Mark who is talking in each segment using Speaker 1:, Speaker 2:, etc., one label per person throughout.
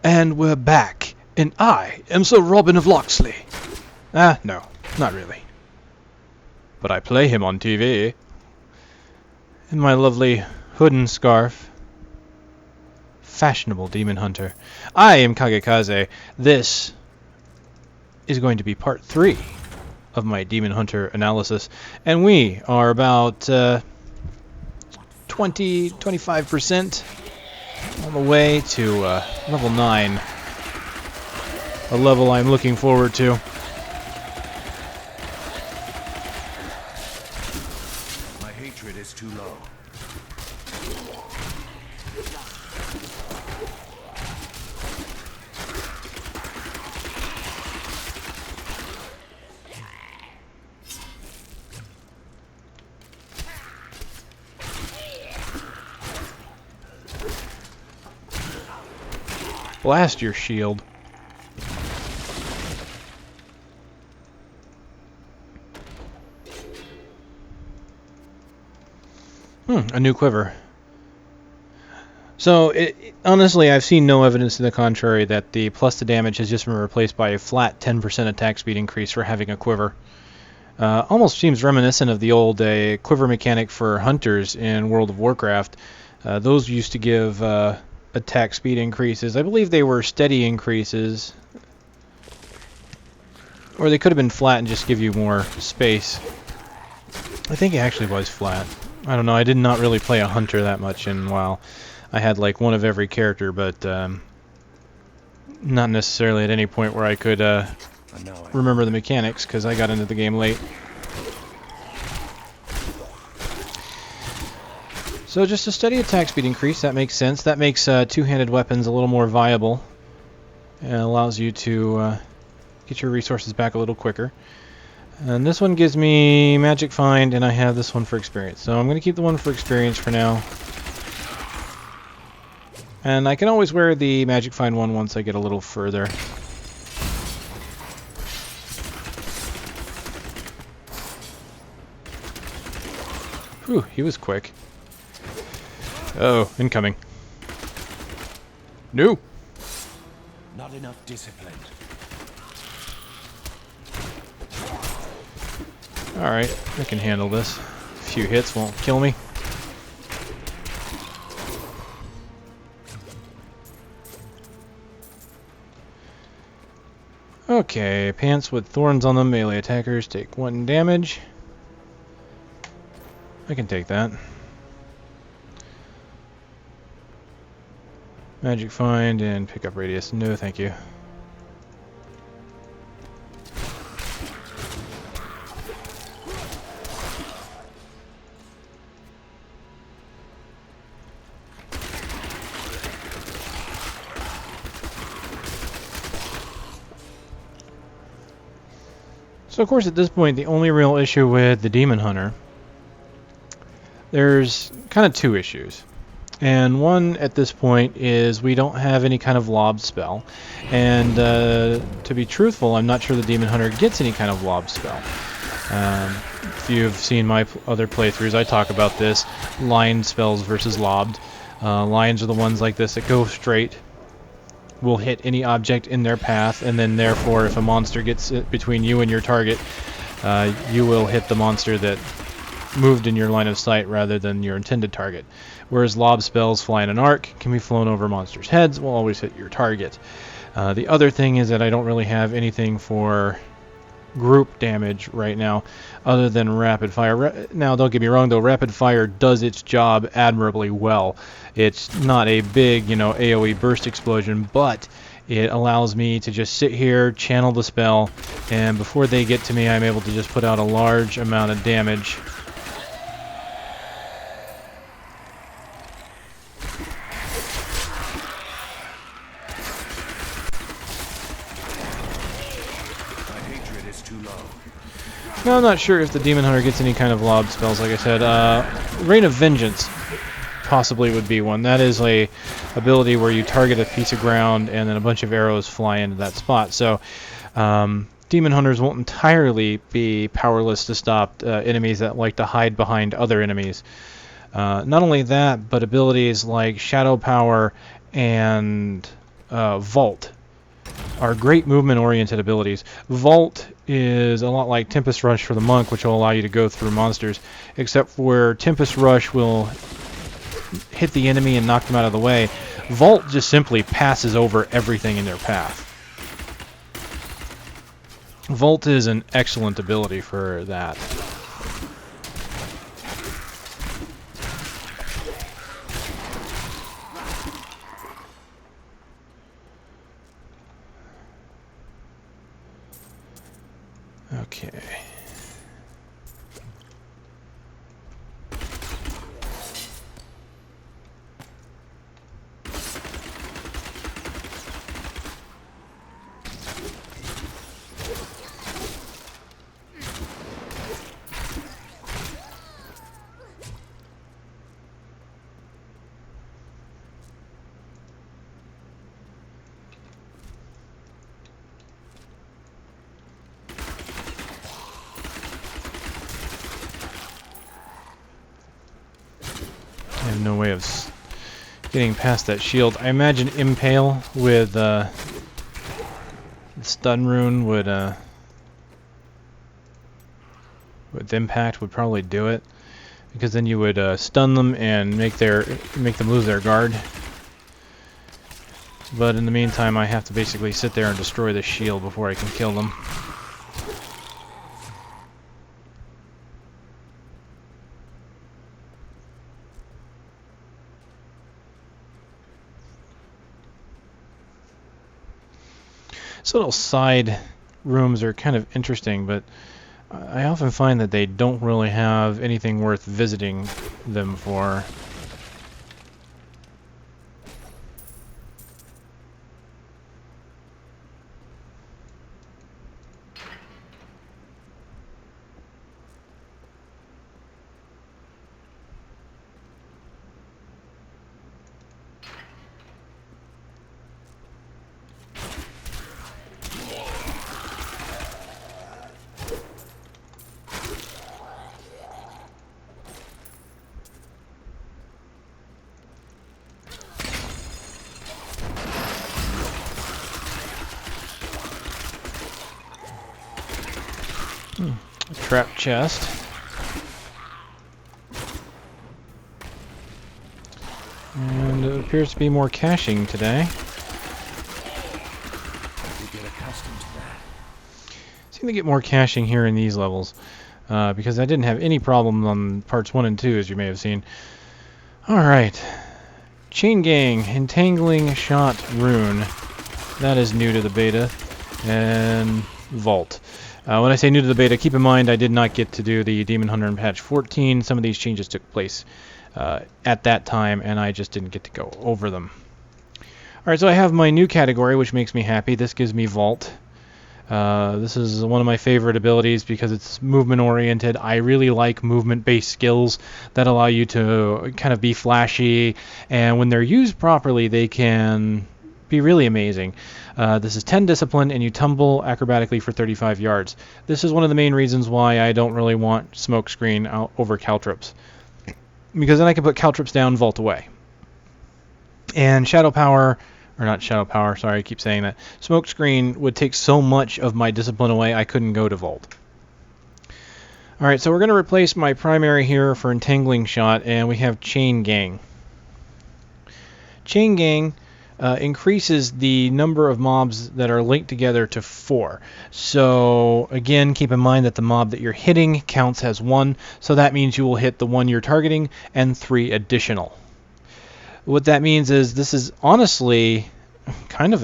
Speaker 1: And we're back, and I am Sir Robin of Locksley. No, not really. But I play him on TV. In my lovely hood and scarf. Fashionable demon hunter. I am Kage. This is going to be part 3 of my demon hunter analysis. And we are about 25% on the way to level 9. A level I'm looking forward to.
Speaker 2: My hatred is too low.
Speaker 1: Blast your shield. A new quiver. So, honestly, I've seen no evidence to the contrary that the plus to damage has just been replaced by a flat 10% attack speed increase for having a quiver. Almost seems reminiscent of the old quiver mechanic for hunters in World of Warcraft. Those used to give attack speed increases. I believe they were steady increases. Or they could have been flat and just give you more space. I think it actually was flat. I don't know, I did not really play a hunter that much in WoW. I had like one of every character, but not necessarily at any point where I could remember the mechanics, because I got into the game late. So just a steady attack speed increase, that makes sense. That makes two-handed weapons a little more viable. And allows you to get your resources back a little quicker. And this one gives me Magic Find, and I have this one for experience. So I'm going to keep the one for experience for now. And I can always wear the Magic Find one once I get a little further. Whew, he was quick. Oh, incoming. No!
Speaker 2: Not enough discipline.
Speaker 1: Alright, I can handle this. A few hits won't kill me. Okay, pants with thorns on them. Melee attackers take 1 damage. I can take that. Magic Find and pick up radius. No, thank you. So of course at this point the only real issue with the Demon Hunter, there's kind of 2 issues. And one at this point is we don't have any kind of lobbed spell. And to be truthful, I'm not sure the Demon Hunter gets any kind of lobbed spell. If you've seen my other playthroughs, I talk about this. Line spells versus lobbed. Lines are the ones like this that go straight, will hit any object in their path, and then therefore if a monster gets between you and your target, you will hit the monster that moved in your line of sight rather than your intended target. Whereas lob spells fly in an arc, can be flown over monsters' heads, will always hit your target. The other thing is that I don't really have anything for group damage right now other than rapid fire. Now don't get me wrong though, rapid fire does its job admirably well. It's not a big, AoE burst explosion, but it allows me to just sit here, channel the spell, and before they get to me I'm able to just put out a large amount of damage. Now I'm not sure if the Demon Hunter gets any kind of lob spells, like I said. Rain of Vengeance possibly would be one. That is a ability where you target a piece of ground and then a bunch of arrows fly into that spot. So Demon Hunters won't entirely be powerless to stop enemies that like to hide behind other enemies. Not only that, but abilities like Shadow Power and Vault are great movement-oriented abilities. Vault is a lot like Tempest Rush for the Monk, which will allow you to go through monsters, except where Tempest Rush will hit the enemy and knock them out of the way. Vault just simply passes over everything in their path. Vault is an excellent ability for that. Okay. I have no way of getting past that shield. I imagine Impale with Stun Rune would with Impact would probably do it, because then you would stun them and make them lose their guard. But in the meantime, I have to basically sit there and destroy the shield before I can kill them. So little side rooms are kind of interesting, but I often find that they don't really have anything worth visiting them for. A trap chest. And it appears to be more caching today. Seem to get more caching here in these levels, because I didn't have any problem on parts 1 and 2, as you may have seen. Alright. Chain Gang, Entangling Shot Rune. That is new to the beta. And Vault. When I say new to the beta, keep in mind I did not get to do the Demon Hunter in patch 14. Some of these changes took place at that time, and I just didn't get to go over them. Alright, so I have my new category, which makes me happy. This gives me Vault. This is one of my favorite abilities because it's movement-oriented. I really like movement-based skills that allow you to kind of be flashy, and when they're used properly, they can be really amazing. This is 10 discipline, and you tumble acrobatically for 35 yards. This is one of the main reasons why I don't really want Smokescreen over Caltrops, because then I can put Caltrops down, Vault away. And Shadow Power, or not Shadow Power, sorry, I keep saying that. Smokescreen would take so much of my discipline away, I couldn't go to Vault. Alright, so we're going to replace my primary here for Entangling Shot, and we have Chain Gang. Chain Gang increases the number of mobs that are linked together to 4. So again, keep in mind that the mob that you're hitting counts as 1, so that means you will hit the one you're targeting and 3 additional. What that means is this is honestly kind of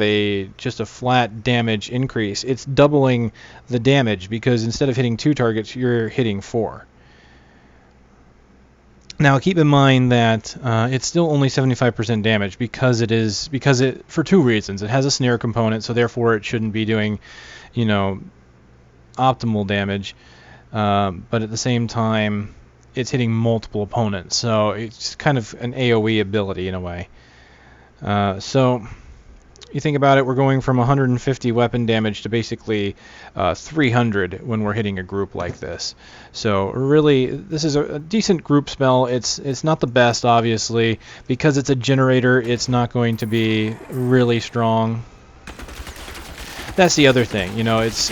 Speaker 1: just a flat damage increase. It's doubling the damage because instead of hitting 2 targets, you're hitting 4. Now keep in mind that it's still only 75% damage because it for 2 reasons. It has a snare component, so therefore it shouldn't be doing, optimal damage. But at the same time, it's hitting multiple opponents, so it's kind of an AoE ability in a way. So You think about it, we're going from 150 weapon damage to basically 300 when we're hitting a group like this. So really, this is a decent group spell. It's not the best, obviously. Because it's a generator, it's not going to be really strong. That's the other thing, you know, it's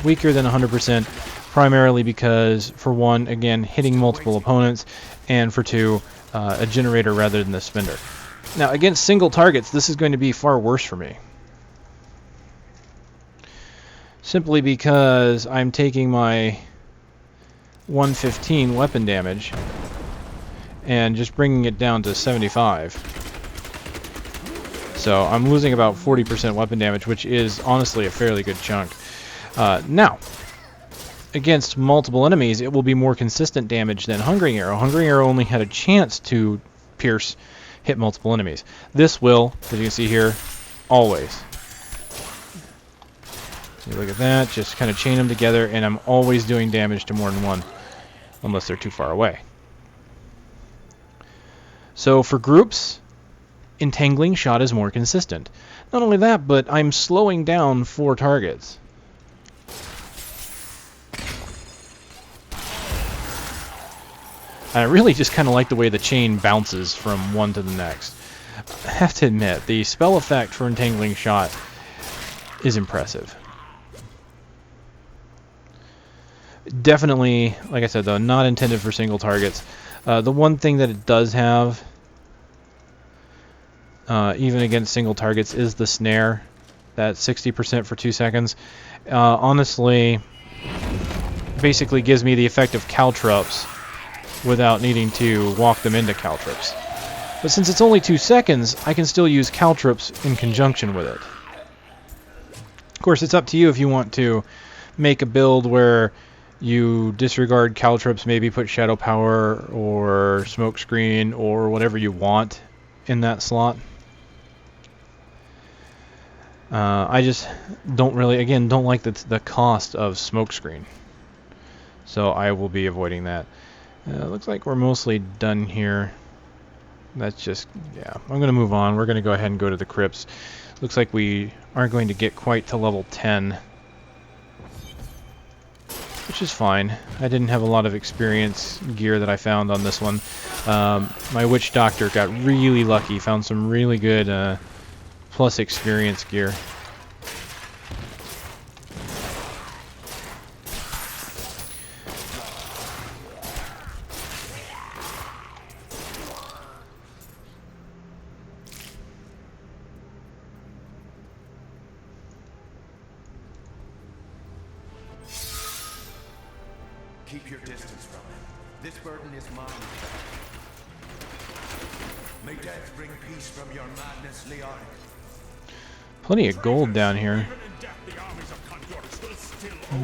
Speaker 1: weaker than 100%, primarily because, for one, again, hitting multiple opponents, and for two, a generator rather than a spender. Now, against single targets, this is going to be far worse for me. Simply because I'm taking my 115 weapon damage and just bringing it down to 75. So I'm losing about 40% weapon damage, which is honestly a fairly good chunk. Now, against multiple enemies, it will be more consistent damage than Hungering Arrow. Hungering Arrow only had a chance to hit multiple enemies. This will, as you can see here, always. So you look at that, just kind of chain them together, and I'm always doing damage to more than one, unless they're too far away. So for groups, Entangling shot is more consistent. Not only that, but I'm slowing down 4 targets. I really just kind of like the way the chain bounces from one to the next. I have to admit, the spell effect for Entangling Shot is impressive. Definitely, like I said though, not intended for single targets. The one thing that it does have, even against single targets, is the snare. That 60% for 2 seconds. Honestly, basically gives me the effect of caltrops without needing to walk them into caltrops. But since it's only 2 seconds, I can still use caltrops in conjunction with it. Of course, it's up to you if you want to make a build where you disregard caltrops, maybe put shadow power or smoke screen or whatever you want in that slot. I just don't really, again, don't like the cost of smoke screen. So I will be avoiding that. Looks like we're mostly done here. That's just, yeah, I'm going to move on. We're going to go ahead and go to the crypts. Looks like we aren't going to get quite to level 10. Which is fine. I didn't have a lot of experience gear that I found on this one. My Witch Doctor got really lucky, found some really good plus experience gear.
Speaker 2: Keep your distance from him. This burden is mine. May death bring peace from your madness, Leonic.
Speaker 1: Plenty of gold down here.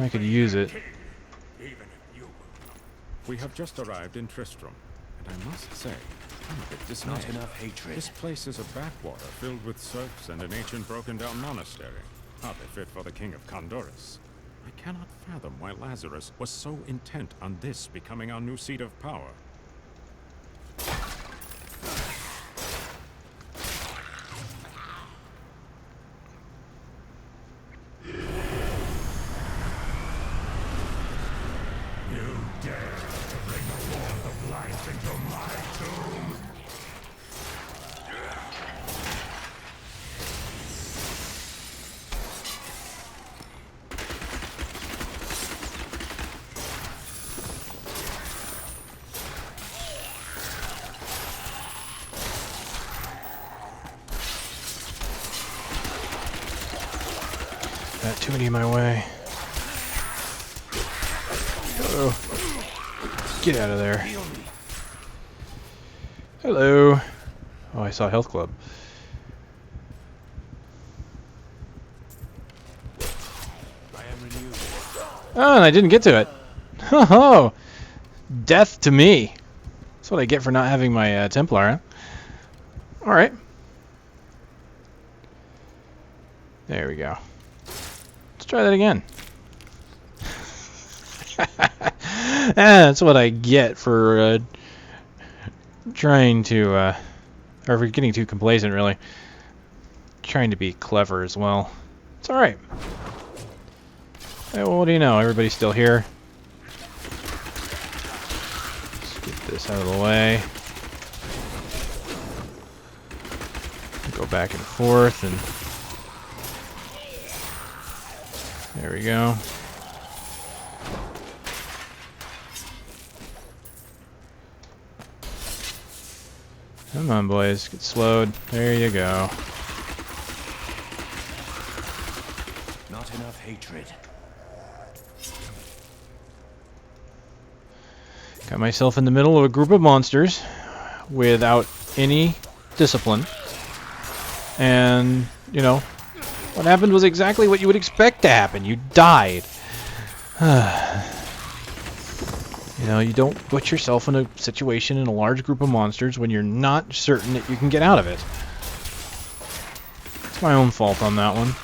Speaker 1: I could use it.
Speaker 3: We have just arrived in Tristram, and I must say, I'm a bit dismayed.
Speaker 2: Not enough hatred.
Speaker 3: This place is a backwater filled with serfs and an ancient broken-down monastery, hardly fit for the king of Condorus. I cannot fathom why Lazarus was so intent on this becoming our new seat of power.
Speaker 4: You dare to bring the warmth of life into my tomb?
Speaker 1: Got too many in my way. Oh, get out of there. Hello. Oh, I saw Health Club.
Speaker 2: I am renewed.
Speaker 1: Oh, and I didn't get to it. Oh, death to me. That's what I get for not having my Templar, huh? Alright. There we go. Let's try that again. That's what I get for trying to, or for getting too complacent, really. trying to be clever as well. It's alright. Hey, well, what do you know? Everybody's still here. Let's get this out of the way. Go back and forth, and there we go. Come on, boys, get slowed. There you go.
Speaker 2: Not enough hatred.
Speaker 1: Got myself in the middle of a group of monsters without any discipline. And, you know, what happened was exactly what you would expect to happen. You died. You know, you don't put yourself in a situation in a large group of monsters when you're not certain that you can get out of it. It's my own fault on that one.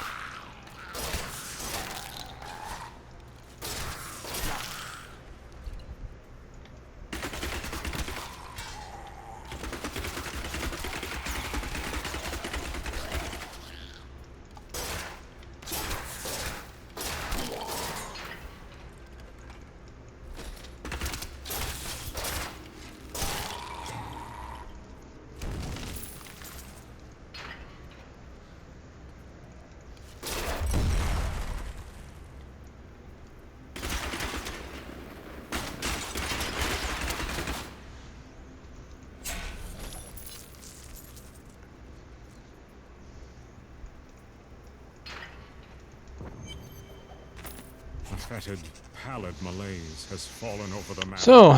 Speaker 3: A fetid, pallid malaise has fallen over the man.
Speaker 1: So,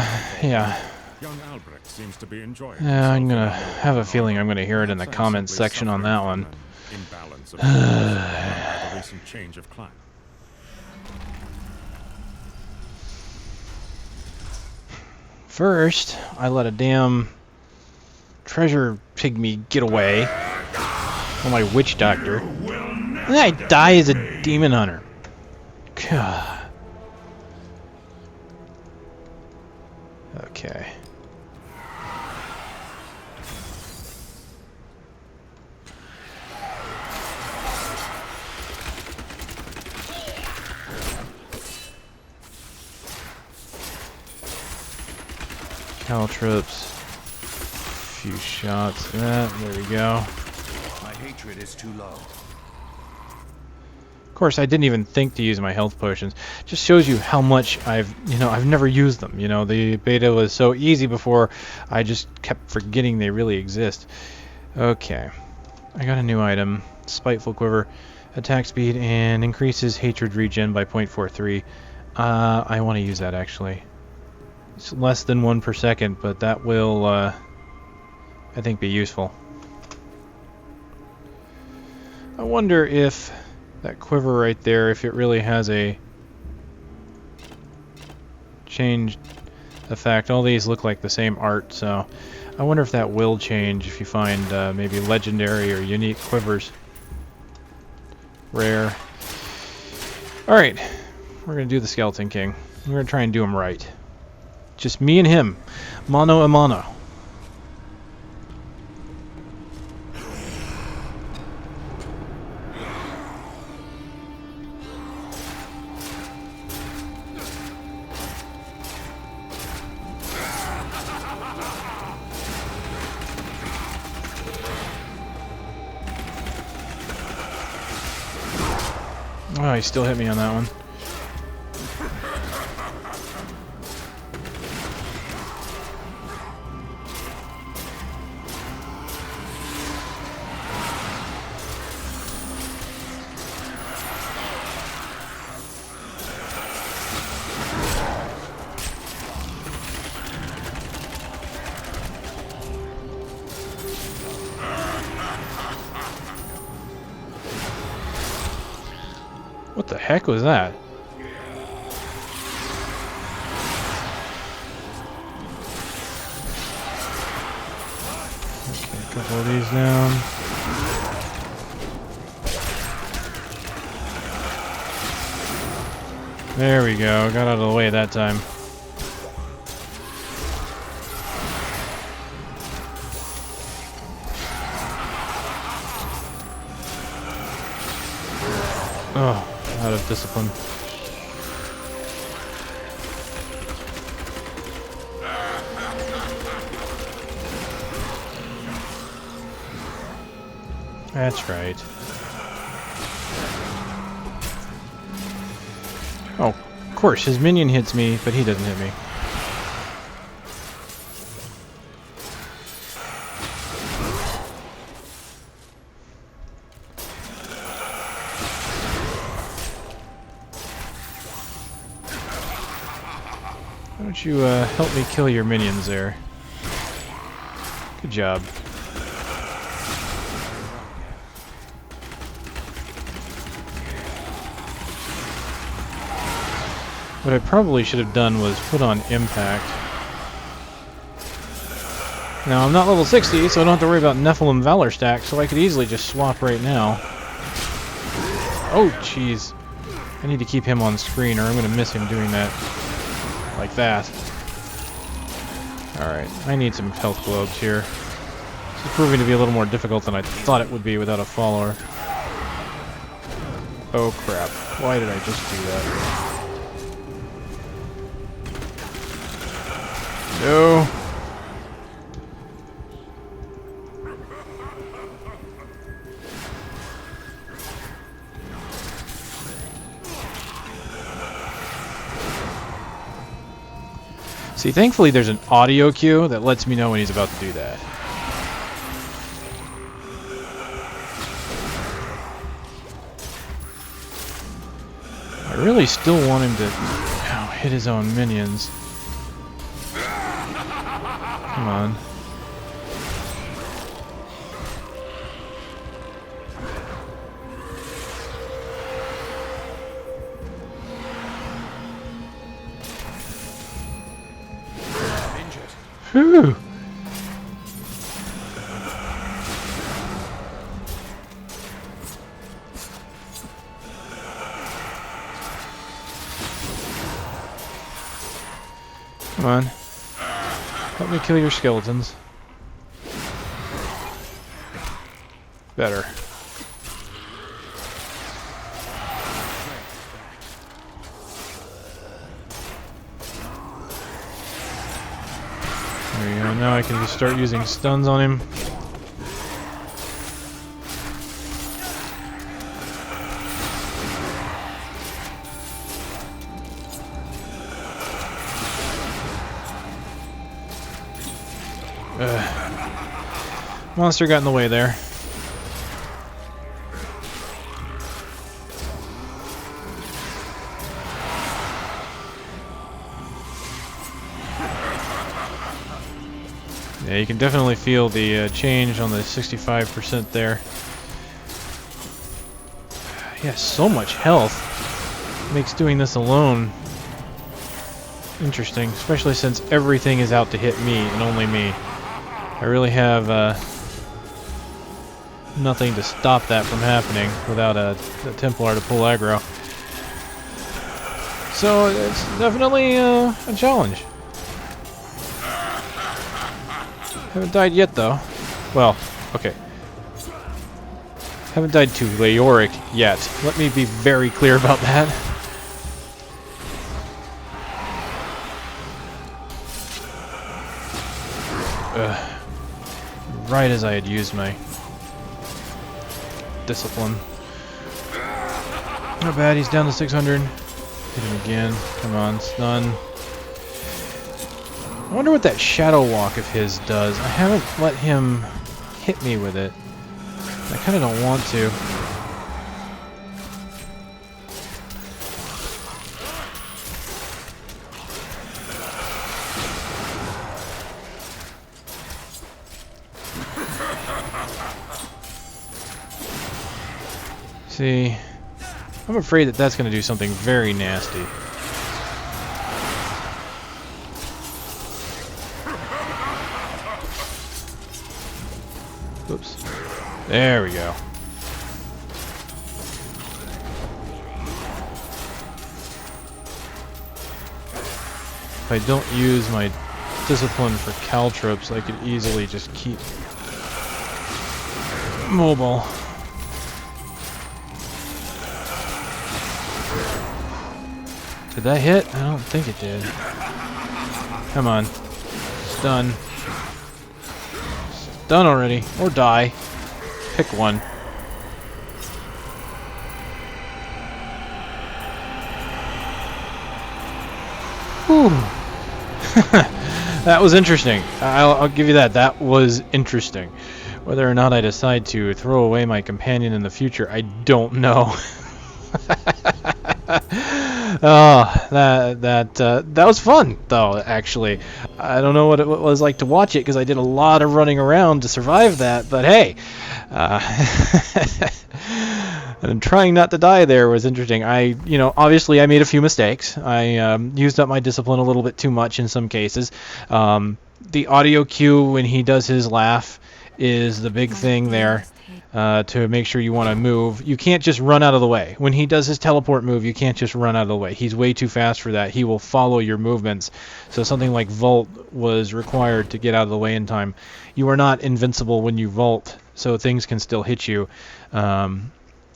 Speaker 1: yeah.
Speaker 3: Young Albrecht seems to be enjoying
Speaker 1: Yeah, I'm
Speaker 3: himself
Speaker 1: gonna
Speaker 3: in the
Speaker 1: have a feeling I'm gonna hear it in the
Speaker 3: perhaps
Speaker 1: comments
Speaker 3: simply
Speaker 1: section on that
Speaker 3: suffering
Speaker 1: one.
Speaker 3: from an imbalance of by the recent change of climate.
Speaker 1: First, I let a damn treasure pygmy get away from my witch doctor. And then I die as a demon hunter. God. Okay. Caltrops. Few shots of that. There we go.
Speaker 2: My hatred is too low.
Speaker 1: Of course, I didn't even think to use my health potions. Just shows you how much I've never used them. You know, the beta was so easy before, I just kept forgetting they really exist. Okay. I got a new item. Spiteful Quiver. Attack speed and increases hatred regen by 0.43. I want to use that, actually. It's less than 1 per second, but that will, I think, be useful. I wonder if that quiver right there, if it really has a changed effect. All these look like the same art, so I wonder if that will change if you find maybe legendary or unique quivers. Rare. Alright, we're going to do the Skeleton King. We're going to try and do him right. Just me and him. Mano a mano. Oh, he still hit me on that one. What the heck was that? Okay, a couple of these down. There we go. Got out of the way that time. Oh, out of discipline. That's right. Oh, of course, his minion hits me, but he doesn't hit me. Why don't you help me kill your minions there? Good job. What I probably should have done was put on impact. Now, I'm not level 60, so I don't have to worry about Nephilim Valor stack, so I could easily just swap right now. Oh, jeez. I need to keep him on screen, or I'm going to miss him doing that. Like that. Alright, I need some health globes here. This is proving to be a little more difficult than I thought it would be without a follower. Oh crap. Why did I just do that? No. See, thankfully there's an audio cue that lets me know when he's about to do that. I really still want him to hit his own minions. Come on. Whew. Come on. Help me kill your skeletons. Better. There you go. Now I can just start using stuns on him. Monster got in the way there. Yeah, you can definitely feel the change on the 65% there. He has so much health. Makes doing this alone interesting, especially since everything is out to hit me and only me. I really have nothing to stop that from happening without a Templar to pull aggro. So it's definitely a challenge. Haven't died yet though. Well, okay. Haven't died to Leoric yet. Let me be very clear about that. Right as I had used my discipline. Not bad, he's down to 600. Hit him again. Come on, stun. I wonder what that Shadow Walk of his does. I haven't let him hit me with it. I kind of don't want to. See, I'm afraid that that's going to do something very nasty. Oops. There we go. If I don't use my discipline for caltrops, I could easily just keep Did that hit? I don't think it did. Come on. Stun. Stun already. Or die. Pick one. Whew. That was interesting. I'll give you that. That was interesting. Whether or not I decide to throw away my companion in the future, I don't know. Oh, that was fun, though, actually. I don't know what it was like to watch it, because I did a lot of running around to survive that, but hey. And trying not to die there was interesting. Obviously I made a few mistakes. I used up my discipline a little bit too much in some cases. The audio cue when he does his laugh is the big thing there. To make sure you want to move. You can't just run out of the way. When he does his teleport move, you can't just run out of the way. He's way too fast for that. He will follow your movements. So something like Vault was required to get out of the way in time. You are not invincible when you Vault, so things can still hit you.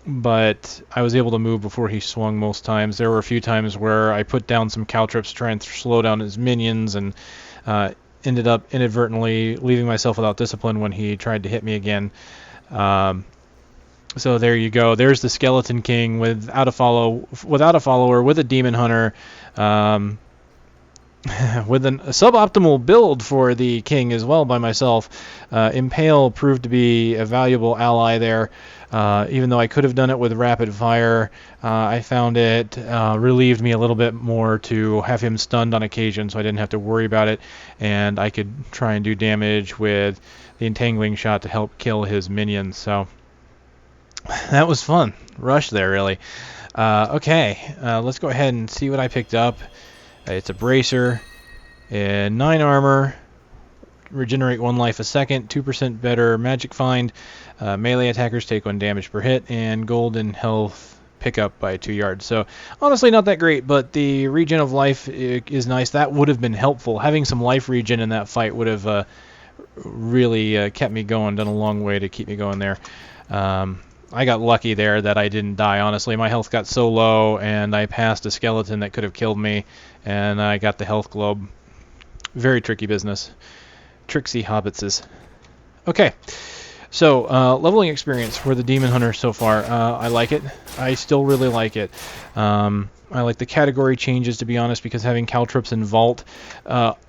Speaker 1: But I was able to move before he swung most times. There were a few times where I put down some caltrips to try and slow down his minions, and ended up inadvertently leaving myself without discipline when he tried to hit me again. So there you go. There's the Skeleton King without a follower, with a Demon Hunter, with a suboptimal build for the King as well by myself. Impale proved to be a valuable ally there. Even though I could have done it with Rapid Fire, I found it relieved me a little bit more to have him stunned on occasion, so I didn't have to worry about it, and I could try and do damage with the Entangling shot to help kill his minions. So that was fun. Rush there, really. Okay, let's go ahead and see what I picked up. It's a Bracer, and 9 armor, regenerate 1 life a second, 2% better magic find, melee attackers take 1 damage per hit, and golden health pickup by 2 yards. So honestly not that great, but the regen of life is nice. That would have been helpful. Having some life regen in that fight would have really kept me going, done a long way to keep me going there. I got lucky there that I didn't die, honestly. My health got so low, and I passed a skeleton that could have killed me, and I got the health globe. Very tricky business. Tricksy hobbitses. Okay, so leveling experience for the Demon Hunter so far. I like it. I still really like it. I like the category changes, to be honest, because having caltrips and Vault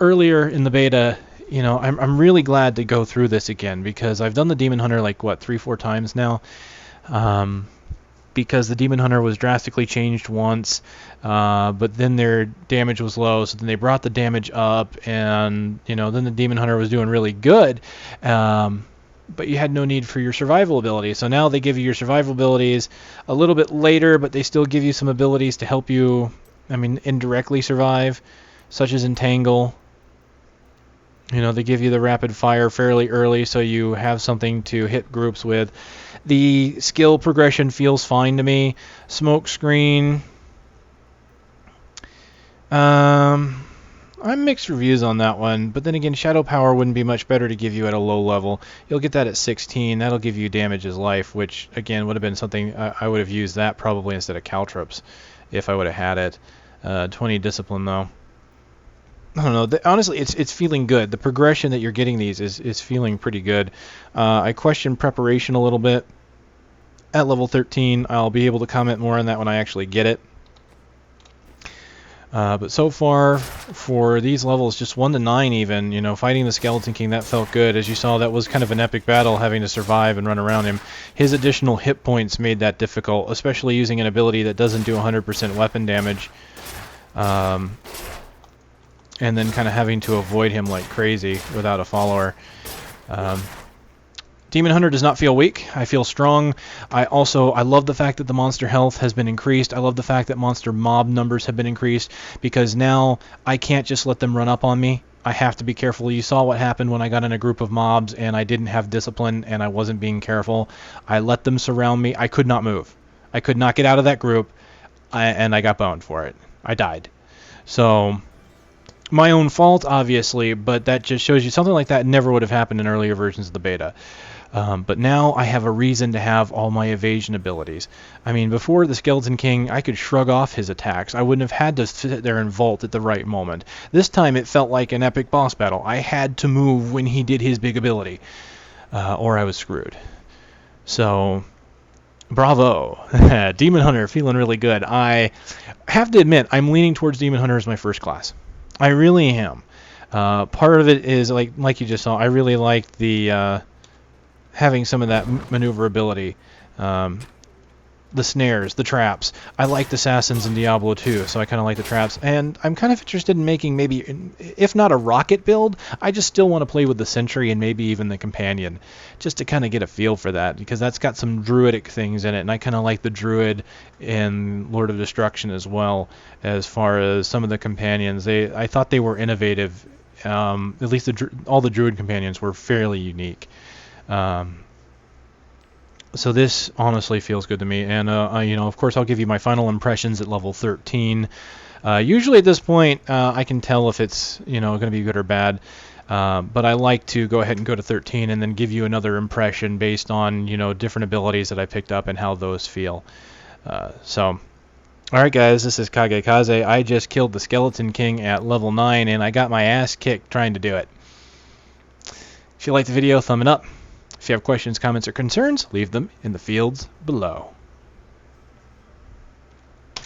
Speaker 1: earlier in the beta, I'm really glad to go through this again, because I've done the Demon Hunter like 3-4 times now. Because the Demon Hunter was drastically changed once, but then their damage was low, so then they brought the damage up, and then the Demon Hunter was doing really good, but you had no need for your survival ability. So now they give you your survival abilities a little bit later, but they still give you some abilities to help you, indirectly survive, such as Entangle. They give you the Rapid Fire fairly early, so you have something to hit groups with. The skill progression feels fine to me. Smoke Screen, I'm mixed reviews on that one, but then again, Shadow Power wouldn't be much better to give you at a low level. You'll get that at 16. That'll give you damage as life, which again would have been something I would have used that probably instead of caltrips if I would have had it. 20 discipline though. I don't know. Honestly, it's feeling good. The progression that you're getting these is feeling pretty good. I question preparation a little bit. At level 13, I'll be able to comment more on that when I actually get it. But so far, for these levels, just 1 to 9 even, fighting the Skeleton King, that felt good. As you saw, that was kind of an epic battle, having to survive and run around him. His additional hit points made that difficult, especially using an ability that doesn't do 100% weapon damage. And then kind of having to avoid him like crazy without a follower. Demon Hunter does not feel weak. I feel strong. I love the fact that the monster health has been increased. I love the fact that monster mob numbers have been increased, because now I can't just let them run up on me. I have to be careful. You saw what happened when I got in a group of mobs and I didn't have discipline and I wasn't being careful. I let them surround me. I could not move. I could not get out of that group, and I got boned for it. I died. So my own fault, obviously, but that just shows you something like that never would have happened in earlier versions of the beta. But now I have a reason to have all my evasion abilities. I mean, before the Skeleton King, I could shrug off his attacks. I wouldn't have had to sit there and vault at the right moment. This time it felt like an epic boss battle. I had to move when he did his big ability, or I was screwed. So, bravo. Demon Hunter, feeling really good. I have to admit, I'm leaning towards Demon Hunter as my first class. I really am. Part of it is, like you just saw, I really like the having some of that maneuverability. The snares, the traps. I liked assassins in Diablo 2, so I kind of like the traps. And I'm kind of interested in making maybe, if not a rocket build, I just still want to play with the sentry and maybe even the companion, just to kind of get a feel for that, because that's got some druidic things in it, and I kind of like the druid in Lord of Destruction as well, as far as some of the companions. I thought they were innovative. At least all the druid companions were fairly unique. So this honestly feels good to me, and of course I'll give you my final impressions at level 13. Usually at this point I can tell if it's going to be good or bad, but I like to go ahead and go to 13 and then give you another impression based on different abilities that I picked up and how those feel. So alright guys, this is Kage Kaze. I just killed the Skeleton King at level 9 and I got my ass kicked trying to do it. If you liked the video, thumb it up. If you have questions, comments, or concerns, leave them in the fields below.